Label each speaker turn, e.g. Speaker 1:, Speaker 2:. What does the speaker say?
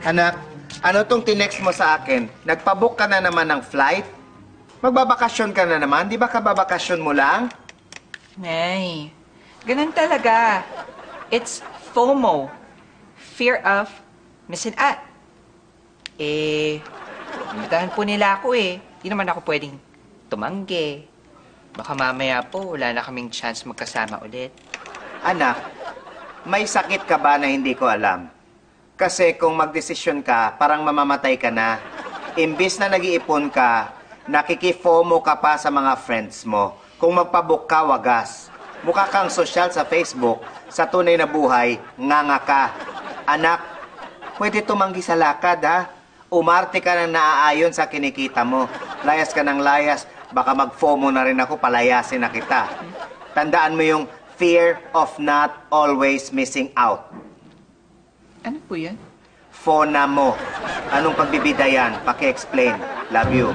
Speaker 1: Anak, ano tong tinext mo sa akin? Nagpabook ka na naman ng flight? Magbabakasyon ka na naman? Di ba kababakasyon mo lang?
Speaker 2: Nay, ganun talaga. It's FOMO. Fear of missing out. Imitahan po nila ako eh. Di naman ako pwedeng tumanggi. Baka mamaya po, wala na kaming chance magkasama ulit.
Speaker 1: Anak, may sakit ka ba na hindi ko alam? Kasi kung magdesisyon ka, parang mamamatay ka na. Imbis na nag-iipon ka, nakiki-FOMO ka pa sa mga friends mo. Kung magpabook ka, wagas. Mukha kang sosyal sa Facebook, sa tunay na buhay, nganga ka. Anak, pwede tumanggi sa lakad, ha? Umarte ka nang naaayon sa kinikita mo. Layas ka ng layas, baka mag-FOMO na rin ako, palayasin na kita. Tandaan mo yung fear of not always missing out.
Speaker 2: Ano po yan?
Speaker 1: Fona mo. Anong pagbibida yan? Paki-explain. Love you.